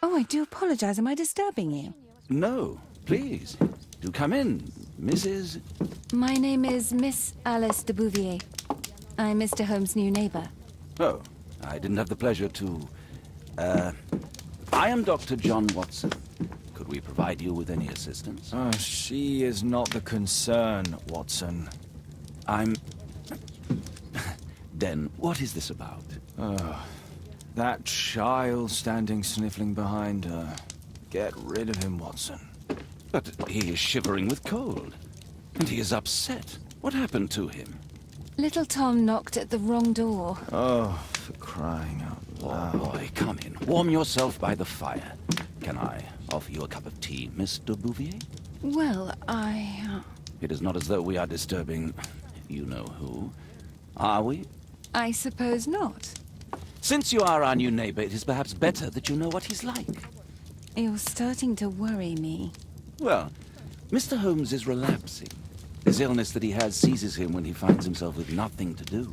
Oh, I do apologize. Am I disturbing you? No, please. Do come in, Mrs. My name is Miss Alice de Bouvier. I'm Mr. Holmes' new neighbor. Oh, I didn't have the pleasure to... I am Dr. John Watson. Could we provide you with any assistance? Oh, she is not the concern, Watson. I'm... Then, what is this about? Oh, that child standing sniffling behind her. Get rid of him, Watson. But he is shivering with cold. And he is upset. What happened to him? Little Tom knocked at the wrong door. Oh, for crying out loud. Oh, boy, come in. Warm yourself by the fire. Can I offer you a cup of tea, Miss de Bouvier? Well, It is not as though we are disturbing you-know-who. Are we? I suppose not. Since you are our new neighbor, it is perhaps better that you know what he's like. You're starting to worry me. Well, Mr. Holmes is relapsing. This illness that he has seizes him when he finds himself with nothing to do.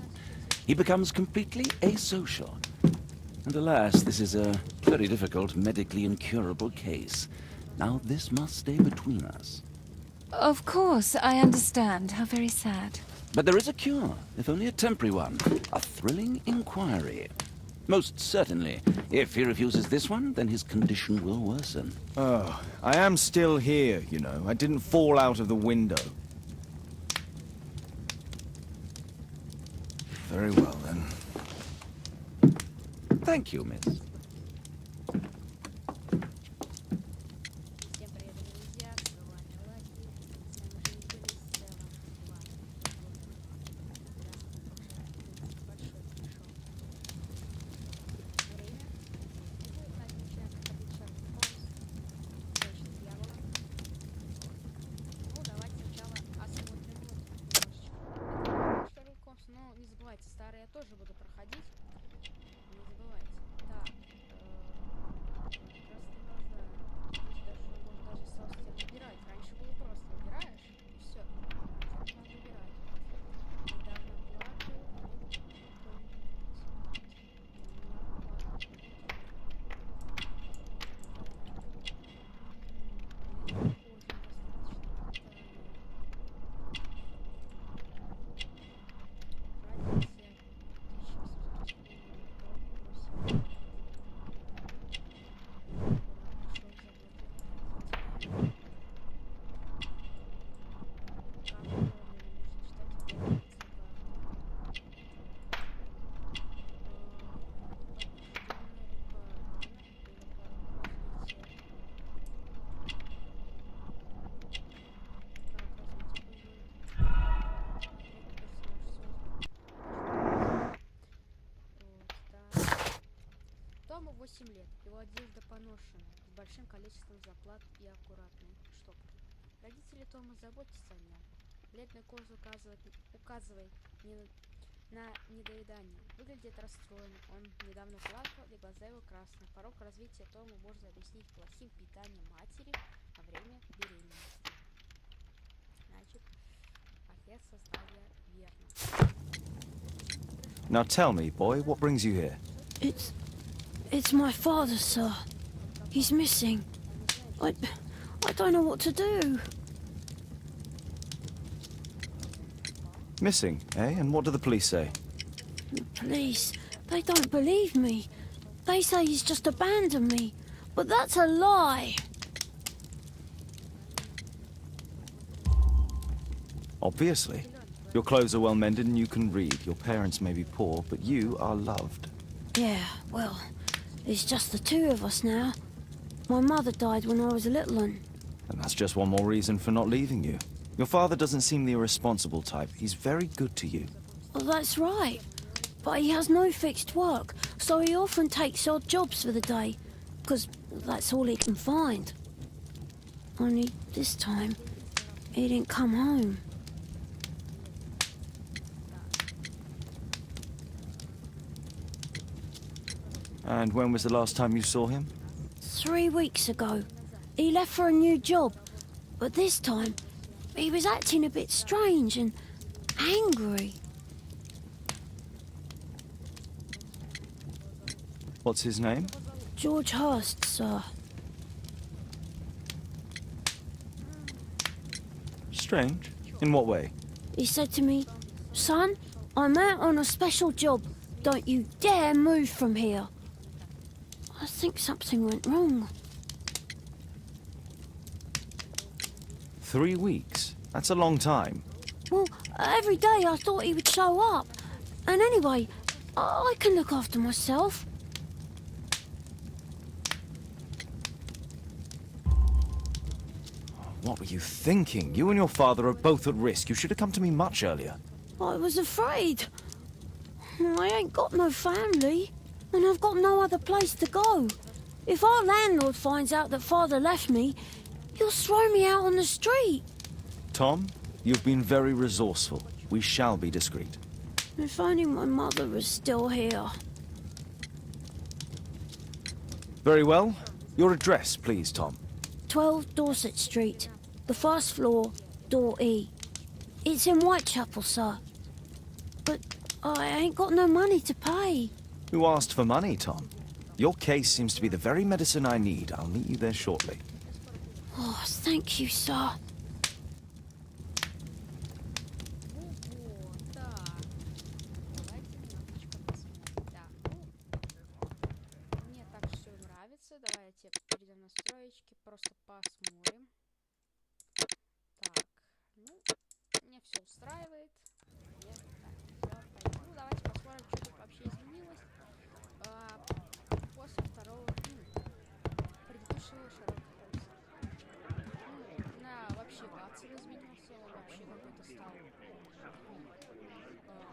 He becomes completely asocial. And alas, this is a very difficult, medically incurable case. Now, this must stay between us. Of course, I understand. How very sad. But there is a cure, if only a temporary one. A thrilling inquiry. Most certainly. If he refuses this one, then his condition will worsen. Oh, I am still here, you know. I didn't fall out of the window. Very well, then. Thank you, miss. Старые я тоже буду проходить. Не забывайте. Так. Красные глаза. Здесь даже можно даже выбирать. Раньше было просто выбираешь и все. Сейчас надо выбирать. Недавно плакал. Тому 8 лет. Его одежда поношена, с большим количеством заплат и аккуратной штопки. Родители Тома заботятся о нем. Бледная кожа указывает на недоедание. Выглядит расстроенным. Он недавно плакал, и глаза его красные. Порог развития Тома можно объяснить плохим питанием матери во время беременности. Значит, отец создал я верно. Now tell me, boy, what brings you here? It's my father, sir. He's missing. I don't know what to do. Missing, eh? And what do the police say? The police, they don't believe me. They say he's just abandoned me. But that's a lie. Obviously. Your clothes are well mended and you can read. Your parents may be poor, but you are loved. Yeah, well, it's just the two of us now. My mother died when I was a little one. And that's just one more reason for not leaving you. Your father doesn't seem the irresponsible type. He's very good to you. Well, that's right. But he has no fixed work, so he often takes odd jobs for the day. Because that's all he can find. Only this time, he didn't come home. And when was the last time you saw him? 3 weeks ago. He left for a new job. But this time, he was acting a bit strange and angry. What's his name? George Hurst, sir. Strange. In what way? He said to me, "Son, I'm out on a special job. Don't you dare move from here." I think something went wrong. 3 weeks? That's a long time. Well, every day I thought he would show up. And anyway, I can look after myself. What were you thinking? You and your father are both at risk. You should have come to me much earlier. I was afraid. I ain't got no family, and I've got no other place to go. If our landlord finds out that father left me, he'll throw me out on the street. Tom, you've been very resourceful. We shall be discreet. If only my mother was still here. Very well. Your address, please, Tom. 12 Dorset Street, the first floor, door E. It's in Whitechapel, sir. But I ain't got no money to pay. Who asked for money, Tom? Your case seems to be the very medicine I need. I'll meet you there shortly. Oh, thank you, sir. Мне так все нравится. Давайте перейдем на строечки, просто посмотрим. Так, ну, мне все устраивает. Ну, давайте посмотрим, что тут вообще изменилось после второго, предыдущего Шерлока Холмса. Вообще отце изменился, он вообще какой-то стал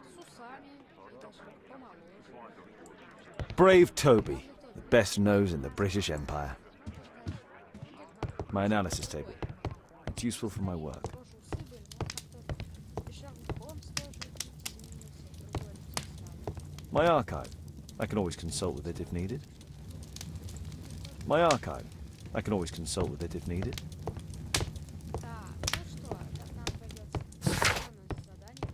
с усами и даже помоложе. Brave Toby, the best nose in the British Empire. My analysis table. It's useful for my work. Тоже усы были, но как-то и Шерлок Холмс тоже изменился, другое лицо стало. My archive. I can always consult with it if needed. My archive. I can always consult with it if needed. Так, ну что, нам придется задание.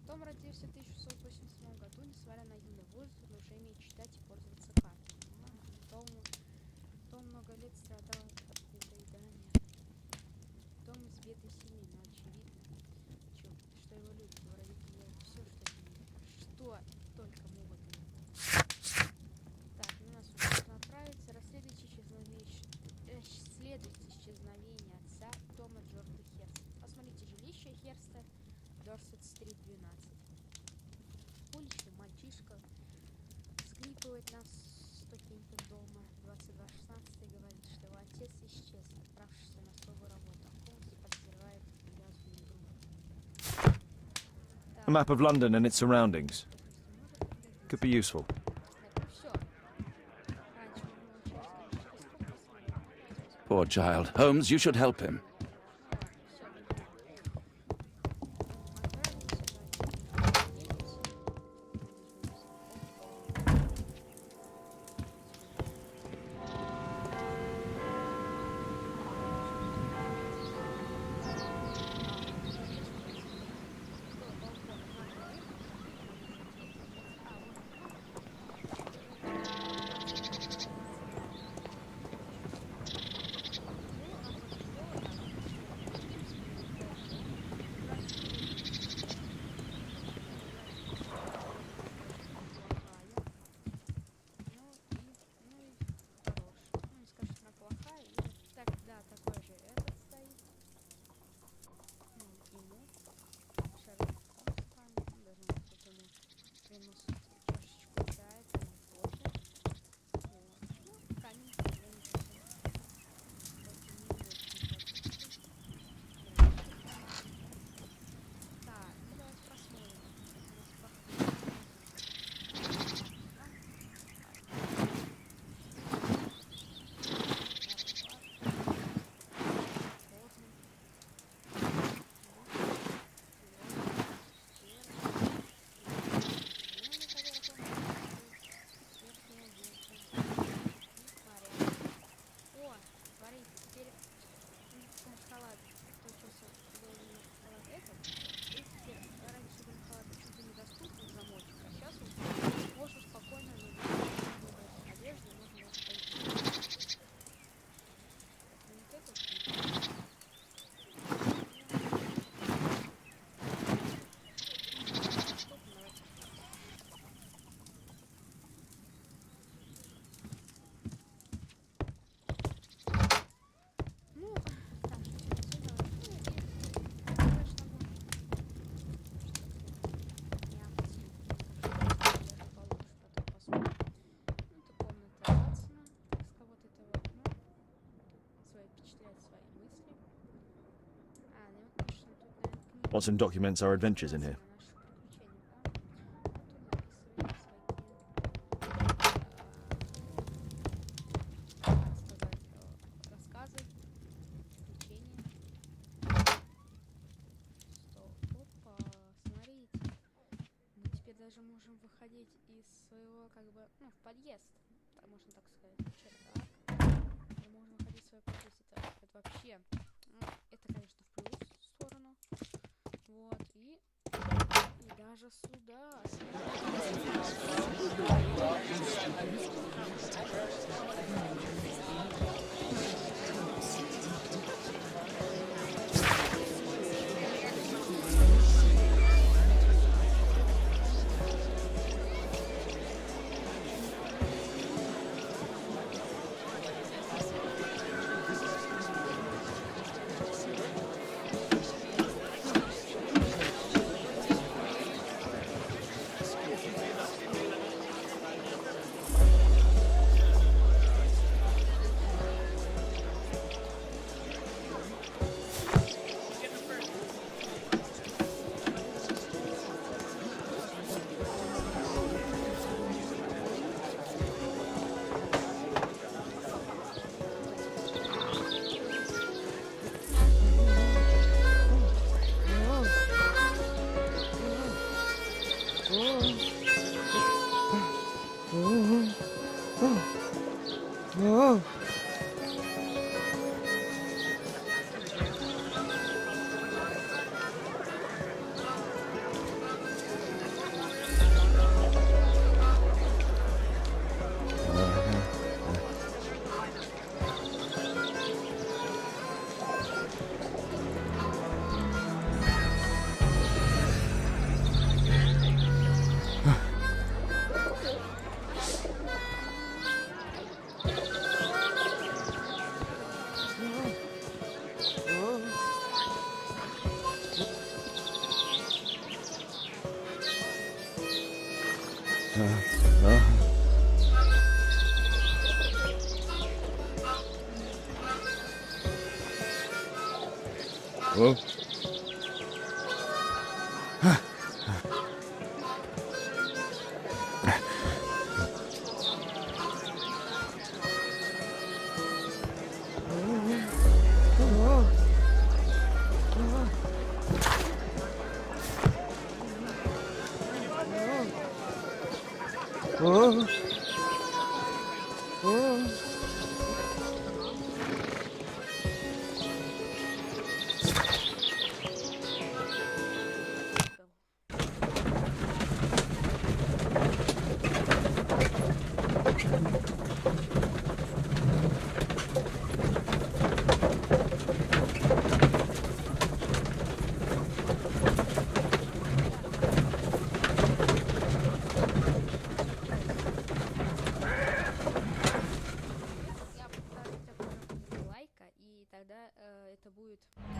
Том родился в 1687 году, несмотря на юный возраст, он уже умеет читать и пользоваться картой. Том много лет страдал от недоедания. Том из бедной семьи, но очевидно, что его любят, его родители делают все, что только могут. Так, ну нас уже нужно отправиться. Расследуйте исчезновение отца Тома Джорда Херста. Посмотрите жилище Херста, Дорсет-стрит 12. Уличный мальчишка склипывает нас с ступеньки дома. 2216 говорит, что его отец исчез, отправившийся на строгую работу. Холмс подозревает увязанную группу. A map of London and its surroundings. Could be useful. Poor child. Holmes, you should help him. Watson documents our adventures in here. Рассказы, приключения. Опа, смотрите. Мы теперь даже можем выходить из своего, как бы, ну, в подъезд. Можно так сказать. Чердак. Мы можем выходить в свой подъезд. Это вообще, ну, это, конечно, в плюс сторону. Вот, и даже сюда. Hello?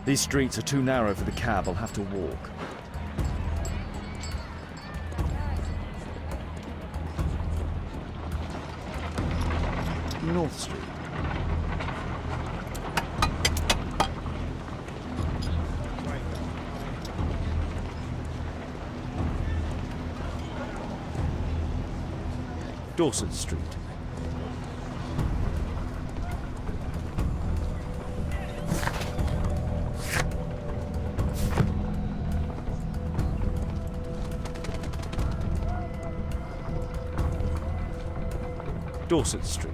These streets are too narrow for the cab. I'll have to walk. North Street. Dorset Street. Dorset Street.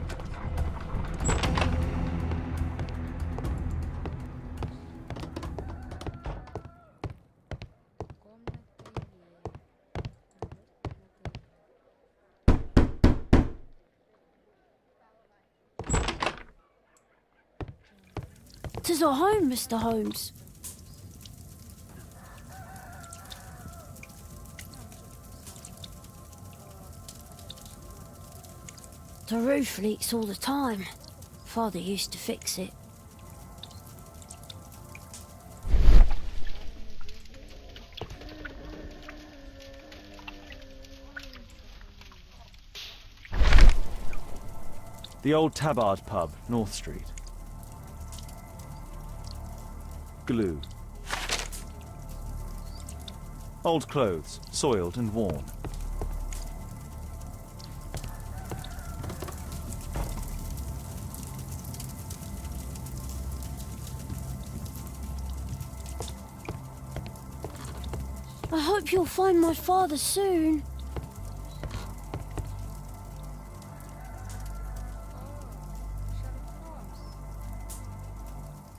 Tis our home, Mr. Holmes. The roof leaks all the time. Father used to fix it. The old Tabard pub, North Street. Glue. Old clothes, soiled and worn. I hope you'll find my father soon.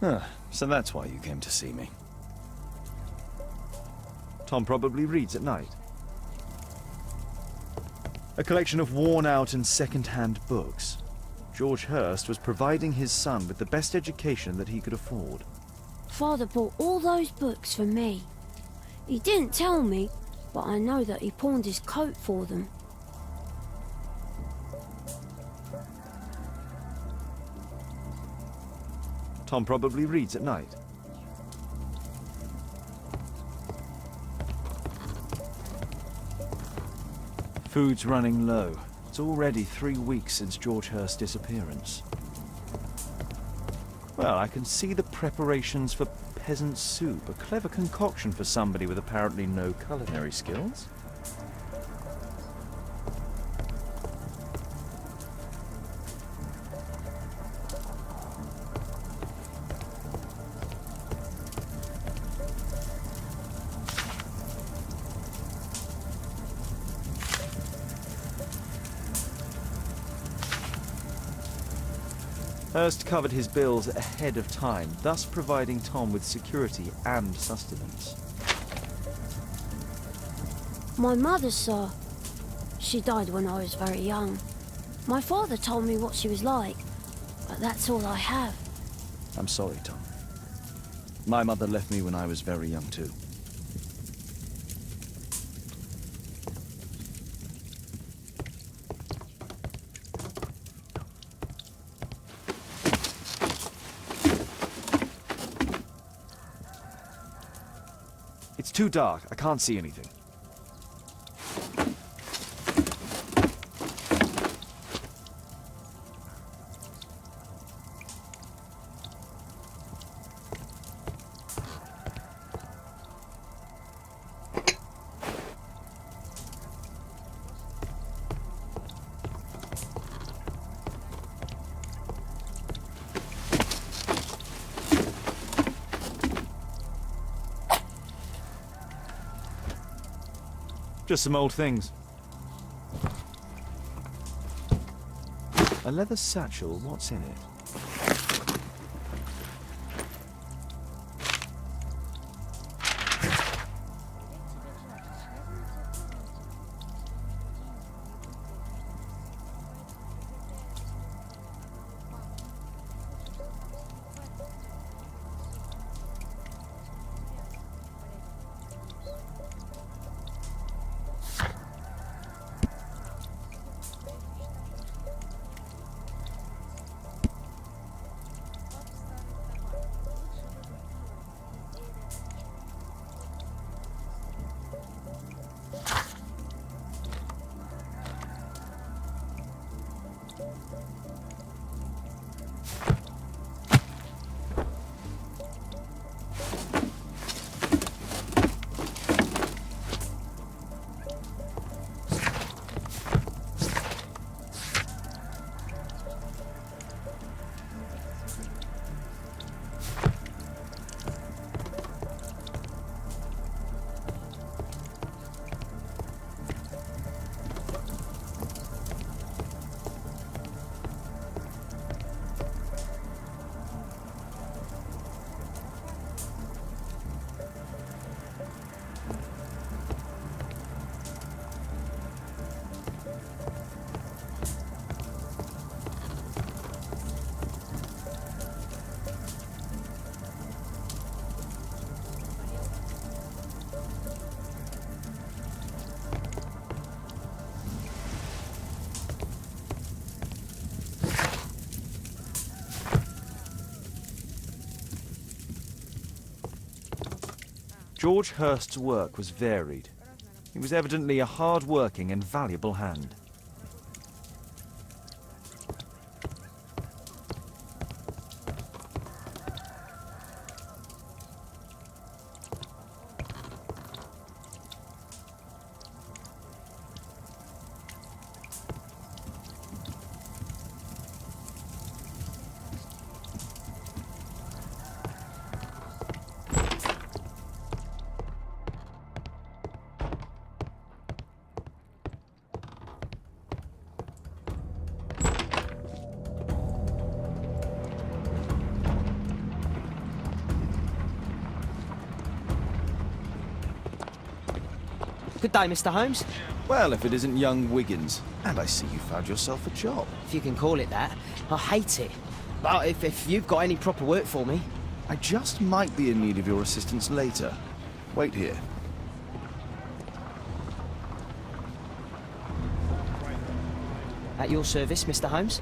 Ah, so that's why you came to see me. Tom probably reads at night. A collection of worn-out and second-hand books. George Hurst was providing his son with the best education that he could afford. Father bought all those books for me. He didn't tell me, but I know that he pawned his coat for them. Tom probably reads at night. Food's running low. It's already 3 weeks since George Hurst's disappearance. Well, I can see the preparations for peasant soup, a clever concoction for somebody with apparently no culinary skills. Hurst covered his bills ahead of time, thus providing Tom with security and sustenance. My mother, sir. She died when I was very young. My father told me what she was like, but that's all I have. I'm sorry, Tom. My mother left me when I was very young, too. It's too dark. I can't see anything. Just some old things. A leather satchel, what's in it? George Hurst's work was varied. He was evidently a hard-working and valuable hand. Good day, Mr. Holmes. Well, if it isn't young Wiggins. And I see you found yourself a job. If you can call it that. I hate it. But if you've got any proper work for me... I just might be in need of your assistance later. Wait here. At your service, Mr. Holmes.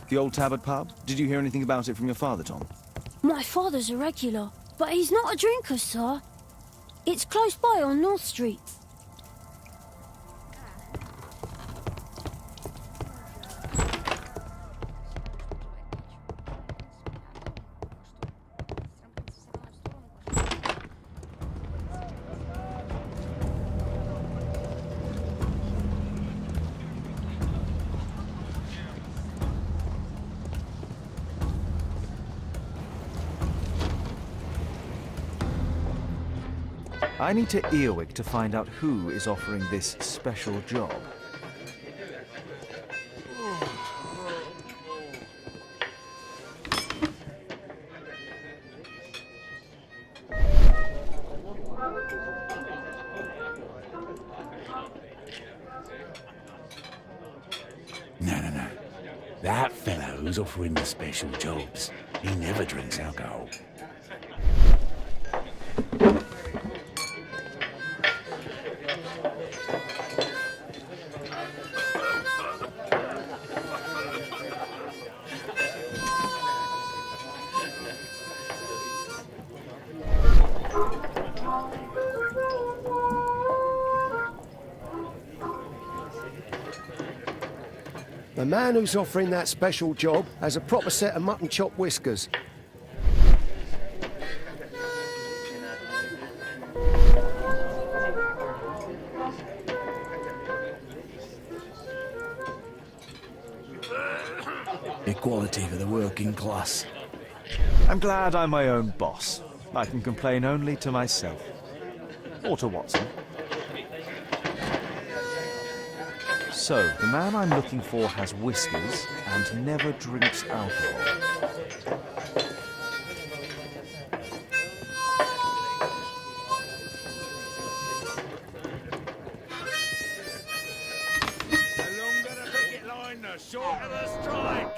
The old Tabard pub? Did you hear anything about it from your father, Tom? My father's a regular, but he's not a drinker, sir. It's close by on North Street. I need to Earwig to find out who is offering this special job. No. That fellow who's offering the special jobs, he never drinks alcohol. The man who's offering that special job has a proper set of mutton chop whiskers. Equality for the working class. I'm glad I'm my own boss. I can complain only to myself. Or to Watson. So, the man I'm looking for has whiskers and never drinks alcohol. The longer the picket line, the shorter the strike.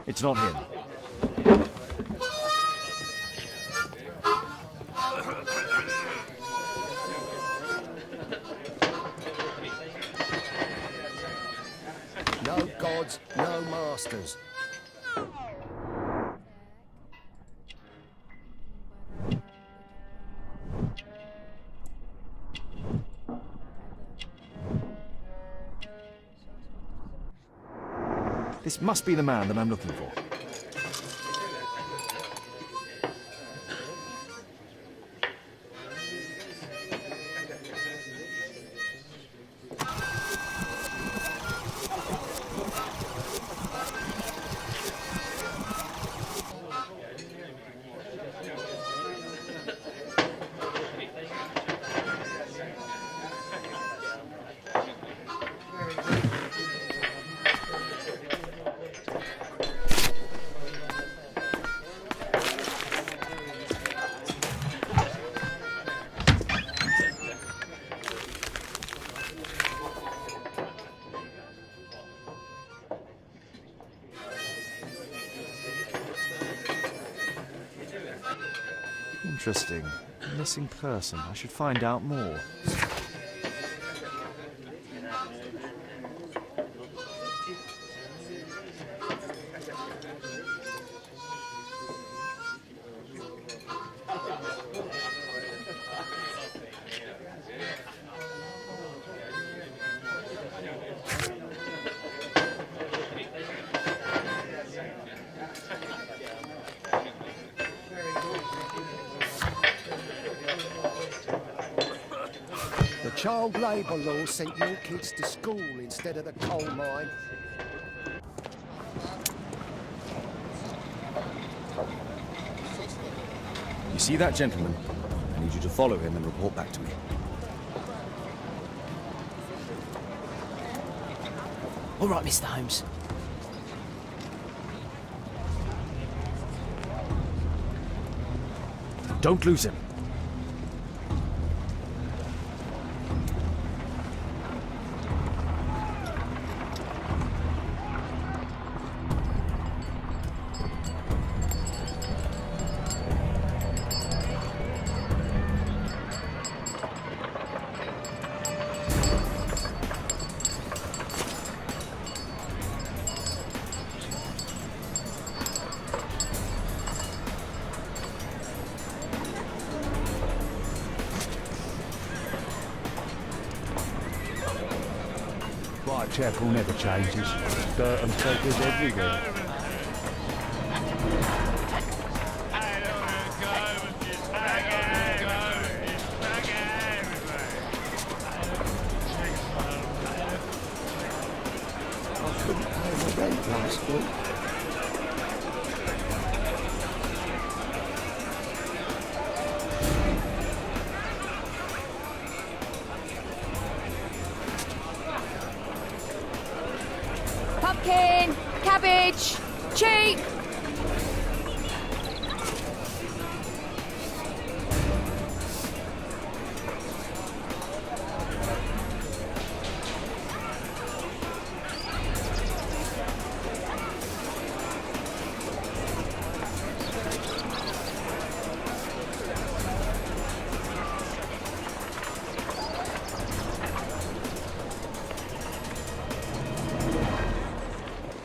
It's not him. No gods, no masters. This must be the man that I'm looking for. Interesting. Missing person. I should find out more. child labour laws sent your kids to school instead of the coal mine. You see that gentleman? I need you to follow him and report back to me. All right, Mr. Holmes. Don't lose him. Whitechapel never changes. Dirt and takers everywhere. I couldn't pay the rent last week. Pumpkin, cabbage, cheek.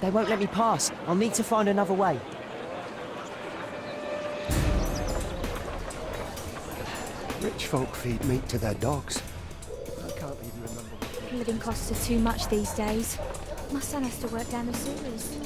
They won't let me pass. I'll need to find another way. Rich folk feed meat to their dogs. I can't even remember. Living costs are too much these days. My son has to work down the sewers.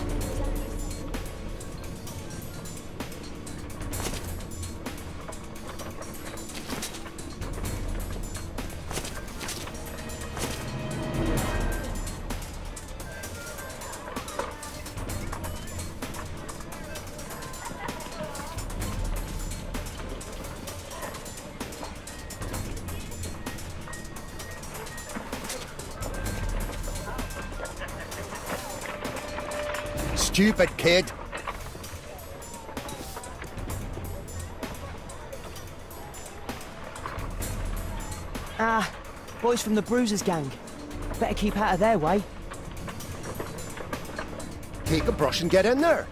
Stupid kid. Ah, boys from the Bruisers gang. Better keep out of their way. Take a brush and get in there.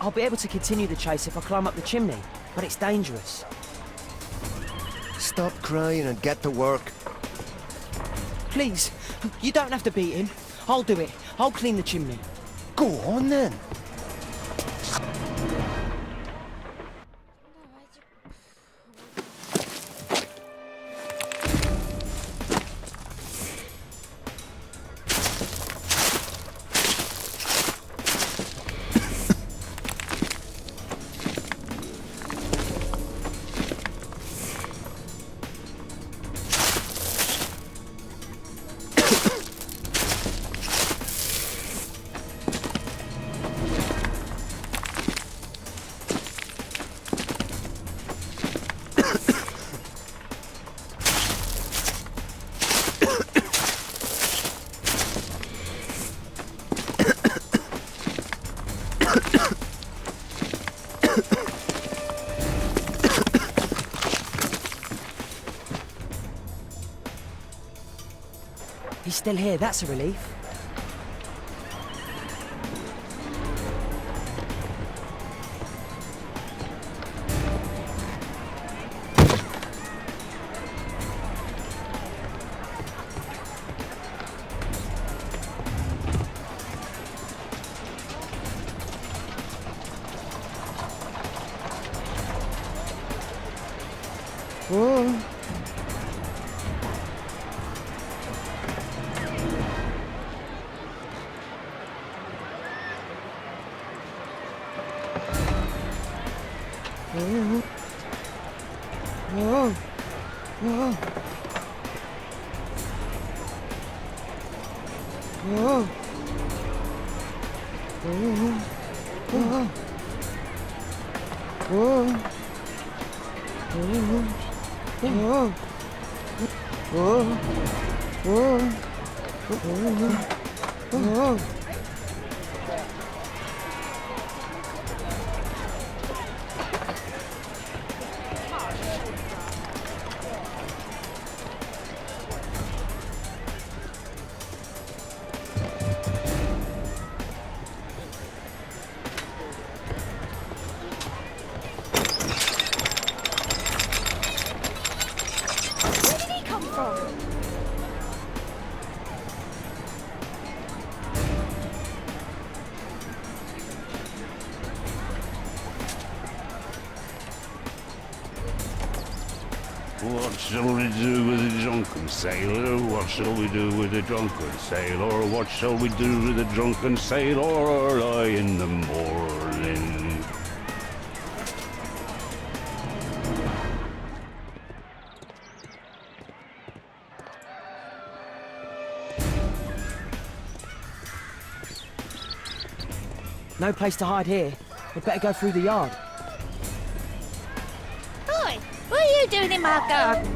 I'll be able to continue the chase if I climb up the chimney, but it's dangerous. Stop crying and get to work. Please, you don't have to beat him. I'll do it. I'll clean the chimney. Go on then. He's still here, that's a relief. Oh. Whoa. Whoa. Whoa. Whoa. Whoa. Whoa. Whoa. Whoa. Whoa. Whoa. What shall we do with a drunken sailor? What shall we do with a drunken sailor? What shall we do with a drunken sailor early in the morning? No place to hide here. We'd better go through the yard. Oi! What are you doing in my garden?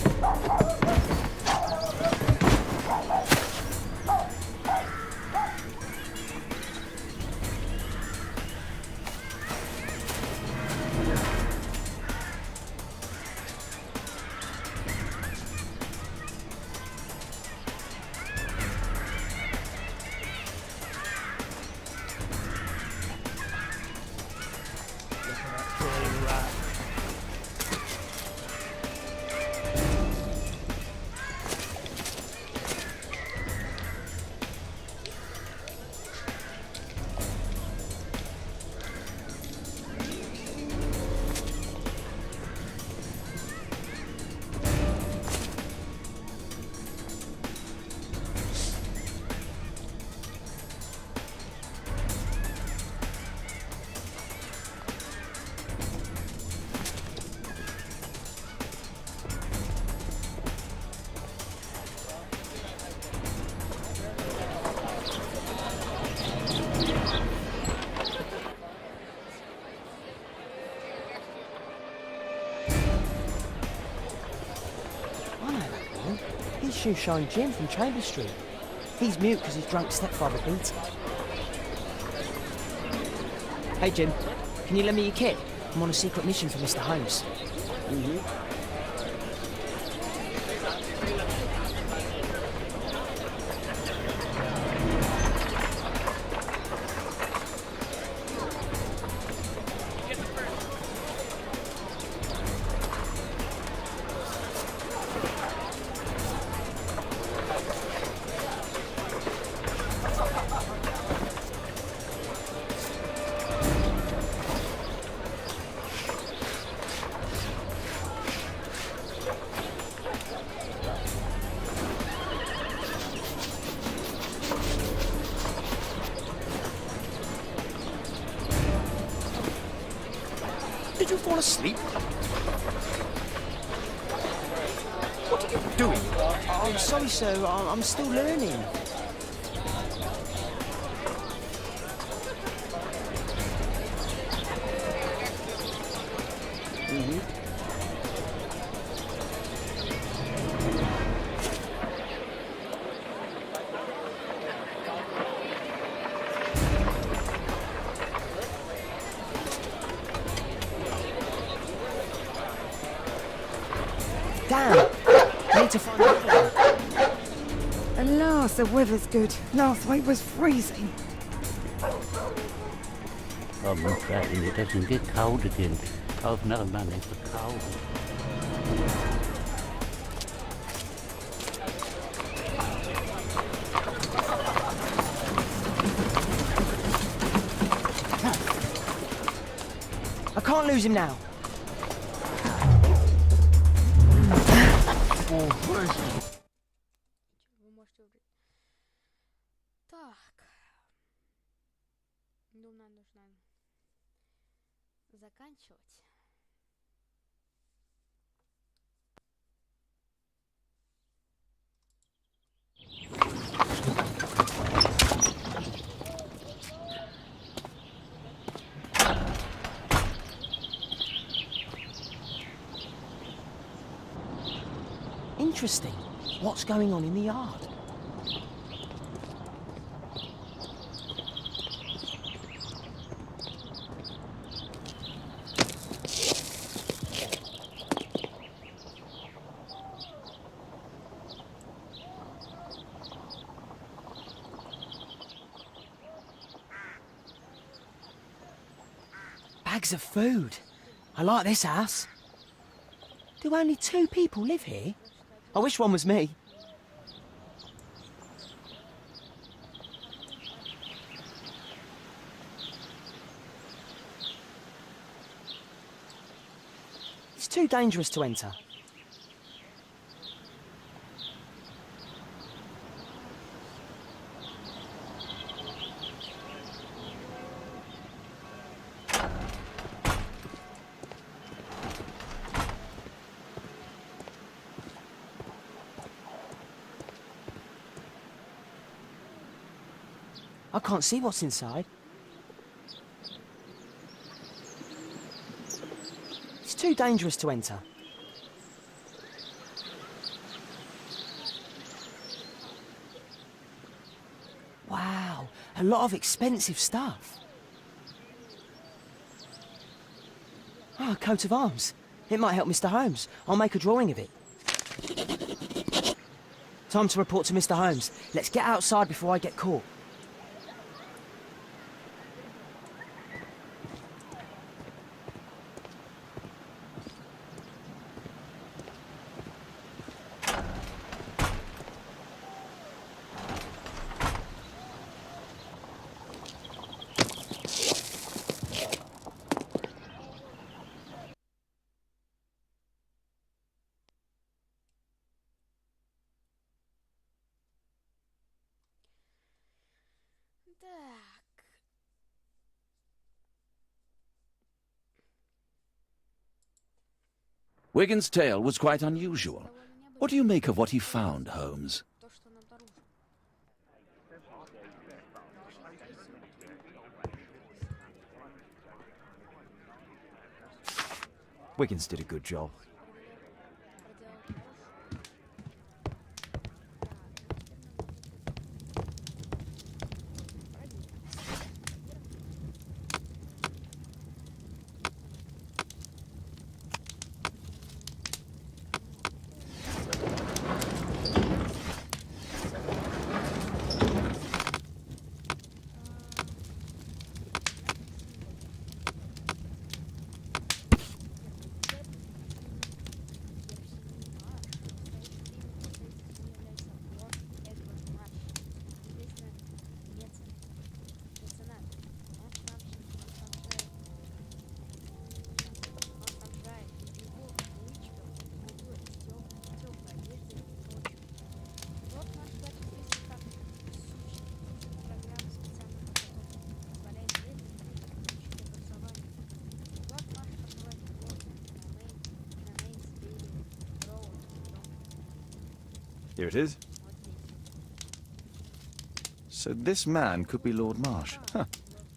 He's Shoeshine Jim from Chamber Street. He's mute because his drunk stepfather beat him. Hey Jim, can you lend me your kit? I'm on a secret mission for Mr. Holmes. Did you fall asleep? What are you doing? I'm sorry, sir. I'm still learning. Damn! I need to find another one. Alas, the weather's good. Last week was freezing. I'm afraid it doesn't get cold again. I've no money for cold. I can't lose him now. Вы можете выбрать. Так. Думаю, нужно заканчивать. interesting. What's going on in the yard? Bags of food. I like this house. Do only 2 people live here? I wish one was me. It's too dangerous to enter. I can't see what's inside. It's too dangerous to enter. Wow, a lot of expensive stuff. Oh, a coat of arms. It might help Mr. Holmes. I'll make a drawing of it. Time to report to Mr. Holmes. Let's get outside before I get caught. Так. Wigan's tale was quite unusual. What do you make of what he found, Holmes? То, что он обнаружил. Wiggins did a good job. Here it is. So this man could be Lord Marsh. Huh.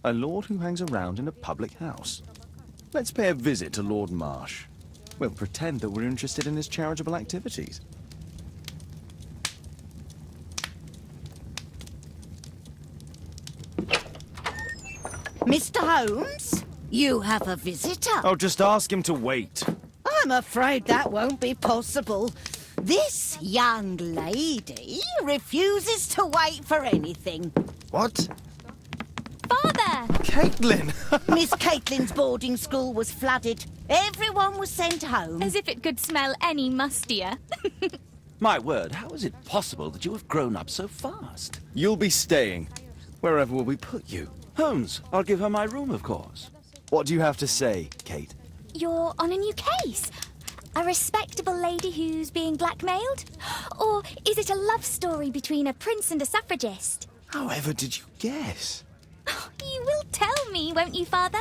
A lord who hangs around in a public house. Let's pay a visit to Lord Marsh. We'll pretend that we're interested in his charitable activities. Mr. Holmes, you have a visitor. Oh, just ask him to wait. I'm afraid that won't be possible. This young lady refuses to wait for anything. What? Father! Caitlin! Miss Caitlin's boarding school was flooded. Everyone was sent home. As if it could smell any mustier. My word, how is it possible that you have grown up so fast? You'll be staying. Wherever will we put you? Holmes, I'll give her my room, of course. What do you have to say, Kate? You're on a new case. A respectable lady who's being blackmailed? Or is it a love story between a prince and a suffragist? However did you guess? You will tell me, won't you, Father?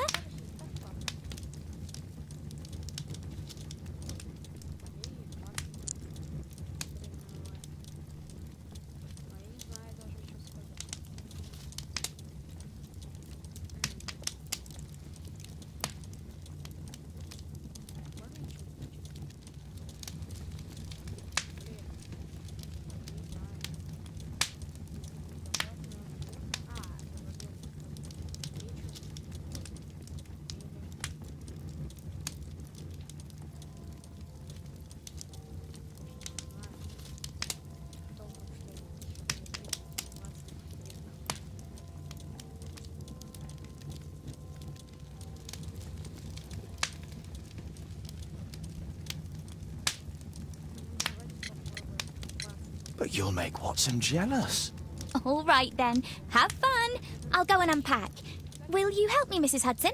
But you'll make Watson jealous. All right then. Have fun. I'll go and unpack. Will you help me, Mrs. Hudson?